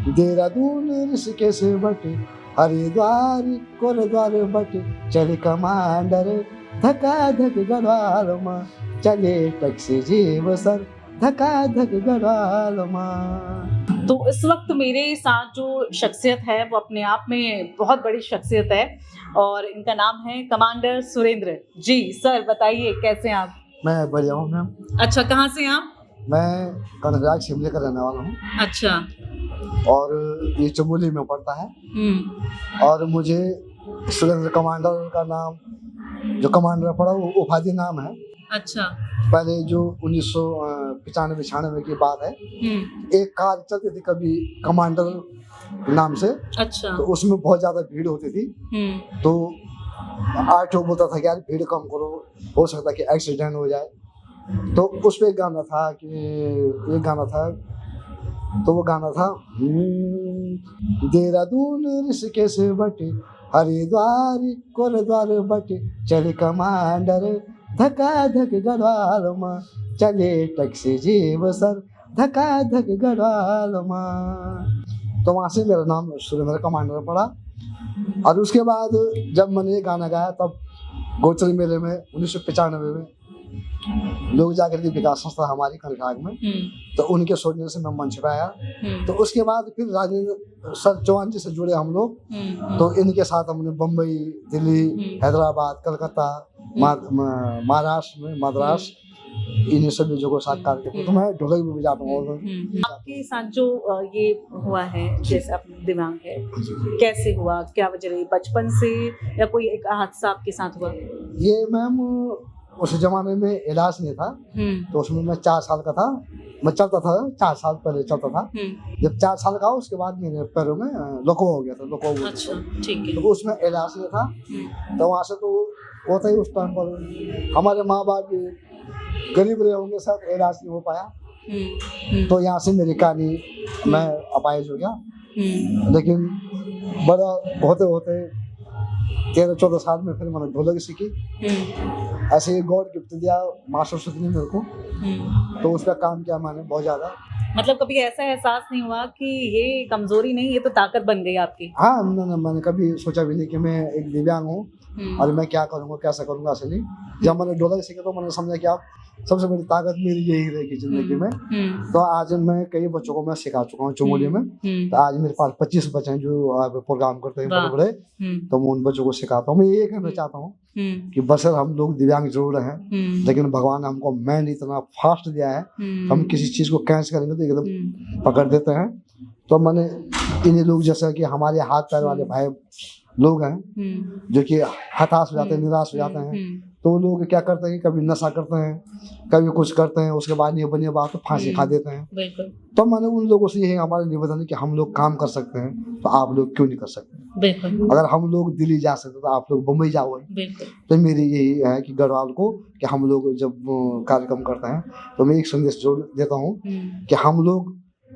Dehradun Rishikesh but Haridwar कोरद्वार but चले commander धका धक गढ़वाल माँ चले टैक्सी जीव सर धका धक गढ़वाल माँ। तो इस वक्त मेरे साथ जो शख्सियत है वो अपने आप में बहुत बड़ी शख्सियत है और इनका नाम है कमांडर सुरेंद्र जी। सर बताइए कैसे हैं आप? मैं बढ़िया हूँ मैम। अच्छा, कहाँ से हैं आप? मैं कर्नाटक शिमले का रहने वाला हूँ अच्छा। और ये चमोली में पड़ता है। और मुझे सुरेंद्र कमांडर का नाम जो कमांडर पड़ा वो उपाधि नाम है। अच्छा। पहले जो 1995-96 की बात है, एक कार चलती थी कभी कमांडर नाम से। अच्छा। तो उसमें बहुत ज्यादा भीड़ होती थी। तो आरटीओ बोलता था कि यार भीड़ कम करो, हो सकता है कि एक्सीडेंट हो जाए। तो उस पे एक गाना था तो वो गाना था देहरादून ऋषिकेश बट हरिद्वार कोरद्वार बट चले कमांडर धका धक गढ़वाल माँ चले टैक्सी जीव सर धका धक गढ़वाल माँ। तो वहाँ से मेरा नाम सुरेंद्र कमांडर पड़ा। और उसके बाद जब मैंने ये गाना गाया तब गोचरी मेले में 1995 में लोक जागृति विकास संस्था हमारी कर्नाटक में, तो उनके सोचने से मैं मंच पे आया। तो उसके बाद फिर राजेंद्र सर चौहान जी से जुड़े हम लोग। तो इनके साथ हमने बम्बई, दिल्ली, हैदराबाद, कलकत्ता, महाराष्ट्र में मद्रास, इन सभी जगहों साथ कार्य किया। तो मैं ढोलक भी बजाता हूँ। आपके साथ जो ये हुआ है, जैसे आप दिव्यांग है, कैसे हुआ, क्या वजह रही, बचपन से या कोई एक हादसा आपके साथ हुआ? ये मैम उस जमाने में इलाज नहीं था। तो उसमें मैं 4 साल का था, मैं चलता था, 4 साल पहले चलता था। जब 4 साल का उसके बाद मेरे पैरों में लकवा हो गया था। अच्छा, ठीक है। तो उसमें इलाज नहीं था। तो वहाँ से तो होता ही उस टाइम पर हमारे माँ बाप भी गरीब रहे होंगे, सब इलाज नहीं हो पाया। तो यहाँ से मेरी कहानी मैं अपाहिज हो गया। लेकिन बड़ा होते होते 13-14 साल में फिर मैंने ढोलक सीखी। ऐसे ही गॉड गिफ्ट दिया मास्टर सरस्वती ने मेरे को। तो उस पर काम किया मैंने बहुत ज्यादा। मतलब कभी ऐसा एहसास नहीं हुआ कि ये कमजोरी नहीं, ये तो ताकत बन गई आपकी? हाँ, मैंने कभी सोचा भी नहीं कि मैं एक दिव्यांग हूँ और मैं क्या करूँगा, कैसा करूँगा। असली जब मैंने ढोलक सीखा तो मैंने समझा कि आप सबसे बड़ी ताकत मेरी यही रहेगी जिंदगी में। तो आज मैं कई बच्चों को मैं सिखा चुका हूँ चमोली में। तो आज मेरे पास 25 बच्चे हैं जो प्रोग्राम करते हैं बड़े बड़े। तो मैं उन बच्चों को सिखाता हूँ। मैं ये कहना चाहता हूँ कि बशर हम लोग दिव्यांग जरूर हैं, लेकिन भगवान ने हमको मैंड इतना फास्ट दिया है, हम किसी चीज को कैच करेंगे तो एकदम पकड़ देते हैं। तो मैंने इन्हीं लोग जैसा कि हमारे हाथ पैर वाले भाई लोग हैं जो कि हताश हो जाते हैं, निराश हो जाते हैं। तो वो लोग क्या करते हैं, कभी नशा करते हैं, कभी कुछ करते हैं, उसके बाद ये बनी बात फांसी खा देते हैं। तो मैंने उन लोगों से यही हमारा निवेदन है कि हम लोग काम कर सकते हैं तो आप लोग क्यों नहीं कर सकते। अगर हम लोग दिल्ली जा सकते तो आप लोग मुंबई जाओ। तो मेरी यही है कि गढ़वाल को कि हम लोग जब कार्यक्रम करते हैं तो मैं एक संदेश जोड़ देता हूँ कि हम लोग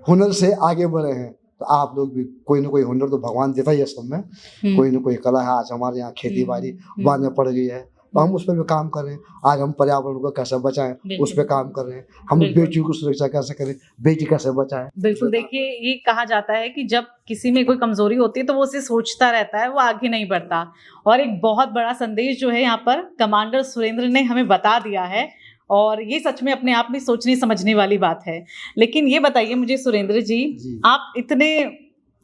हुनर से आगे बढ़े हैं। तो आप लोग भी कोई ना कोई हुनर तो भगवान देता ही है सब में, कोई ना कोई कला है। आज हमारे यहाँ खेती बाड़ी बांधने पड़ गई है तो हम उस पर भी काम कर रहे हैं। आज हम पर्यावरण को कैसे बचाएं उस पर काम कर रहे हैं। हम बेटियों की सुरक्षा कैसे करें, बेटी कैसे बचाएं। बिल्कुल। देखिए, ये कहा जाता है कि जब किसी में कोई कमजोरी होती है तो वो उसे सोचता रहता है, वो आगे नहीं बढ़ता। और एक बहुत बड़ा संदेश जो है यहाँ पर कमांडर सुरेंद्र ने हमें बता दिया है और ये सच में अपने आप में सोचने समझने वाली बात है। लेकिन ये बताइए मुझे सुरेंद्र जी, आप इतने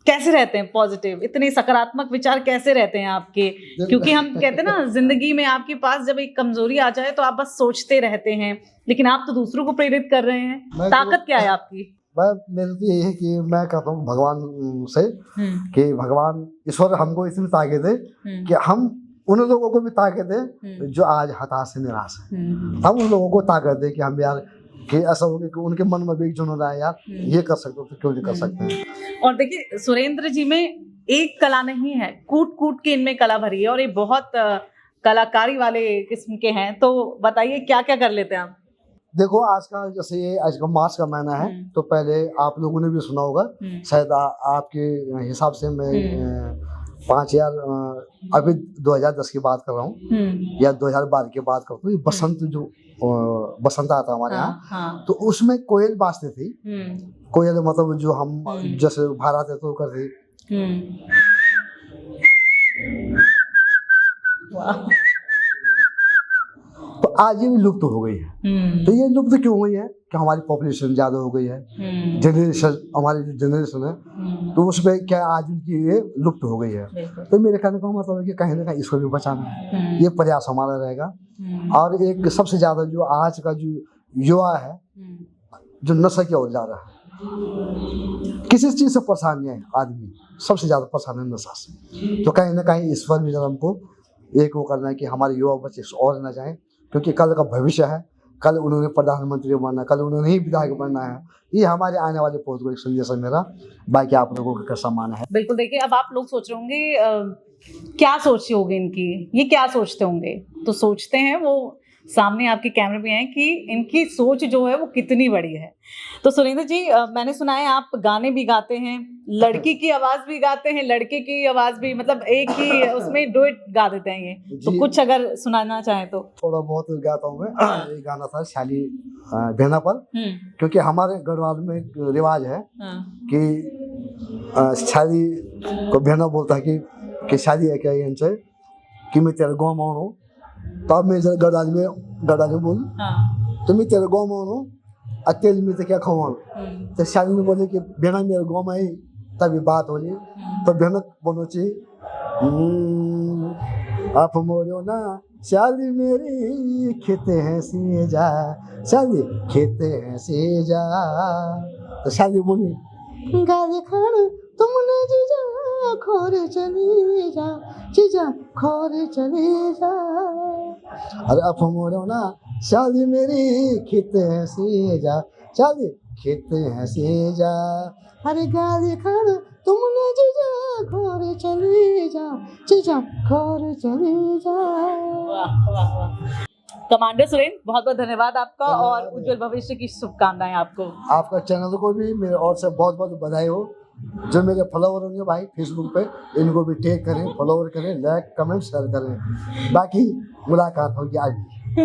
कैसे रहते हैं पॉजिटिव, इतने सकारात्मक विचार कैसे रहते हैं आपके? क्योंकि हम कहते हैं ना, जिंदगी में आपके पास जब एक कमजोरी आ जाए तो आप बस सोचते रहते हैं, लेकिन आप तो दूसरों को प्रेरित कर रहे हैं। ताकत क्या है आपकी? मेरे तो यही है कि मैं कहता हूँ भगवान से कि भगवान ईश्वर हमको इतनी ताकत दे कि हम उन लोगों को भी ताकत दे जो आज हताश से निराश है। हम उन लोगों को ताकत दे कि हम यार कि ऐसा हो गया कि उनके मन में भी एक जुनून आया, यार ये कर सकते हो तो क्यों नहीं कर सकते हैं। और देखिए, सुरेंद्र जी में एक कला नहीं है, कूट कूट के इनमें कला भरी है और ये बहुत कलाकारी वाले किस्म के हैं। तो बताइए क्या क्या कर लेते हैं आप? देखो, आज का मार्च का महीना है तो पहले आप लोगों ने भी सुना होगा, शायद आपके हिसाब से मैं 5000 अभी 2010 की बात कर रहा हूँ या 2012 की बात करता हूँ। ये बसंत जो बसंत आता हमारे यहाँ, तो उसमें कोयल बाजती थी। कोयल मतलब जो हम जैसे बाहर आते तो करते। तो आज ये भी लुप्त हो गई है। तो ये लुप्त क्यों हुई है कि हमारी पॉपुलेशन ज्यादा हो गई है, जनरेशन हमारी जो जनरेशन है तो उसमें क्या आज उनकी ये लुप्त हो गई है। तो मेरे कहने का मतलब है कि कहीं ना कहीं इसको भी बचाना है, ये प्रयास हमारा रहेगा। और एक सबसे ज्यादा जो आज का जो युवा है जो नशा की ओर जा रहा है, किसी चीज से परेशान नहीं है आदमी, सबसे ज्यादा परेशान है नशा से। तो कहीं ना कहीं इस पर भी हमको एक वो करना है कि हमारे युवा बच्चे और न जाएं, क्योंकि कल का भविष्य है, कल उन्होंने प्रधानमंत्री बनना है, कल उन्होंने ही विधायक बनना है। ये हमारे आने वाले पौध को एक संदेश है मेरा, बाकी आप लोगों का कैसा मानना है। बिल्कुल, देखिए अब आप लोग सोच रहे होंगे क्या सोची होगी इनकी, ये क्या सोचते होंगे। तो सोचते हैं वो सामने आपके कैमरे में है कि इनकी सोच जो है वो कितनी बड़ी है। तो सुरेंद्र जी, मैंने सुना है आप गाने भी गाते हैं, लड़की की आवाज भी गाते हैं, लड़के की आवाज भी, मतलब एक ही उसमें डुएट गा देते हैं ये। तो कुछ अगर सुनाना चाहें तो। थोड़ा बहुत गाता हूँ मैं। ये गाना था शाली बहना पर, क्योंकि हमारे गढ़वाल में एक रिवाज है कि शादी को बहना बोलता है कि शादी है क्या ये कि मैं तेरे गाँव में हूँ। तो अब मैं गढ़वाली में बोल तो मैं तेरे गाँव में हूँ, तेल में तो क्या खवाऊँ। तो शादी में बोले कि बहना मेरे गाँव में ही, तभी बात हो रही। तो बहन बोलो ची आप मोरो ना शादी मेरी खेते हैं सी जा, शादी खेते हैं सी जा। तो शादी बोली गाली खाने तुमने जीजा खोरे चली जा, जीजा खोरे चली जा। अरे आप मोरो ना शादी मेरी खेते हैं सी जा, शादी खेते हैं सी जा। अरे गाली खाने तुमने जीजा खोरे चली जा, जीजा खोरे चली जा। कमांडर सुरेंद्र, बहुत बहुत धन्यवाद आपका और उज्जवल भविष्य की शुभकामनाएं आपको। आपका चैनल को भी मेरे ओर से बहुत बहुत बधाई हो। जो मेरे फॉलोवर होंगे भाई फेसबुक पे, इनको भी टैग करें, फॉलोवर करें, लाइक कमेंट शेयर करें। बाकी मुलाकात होगी आगे।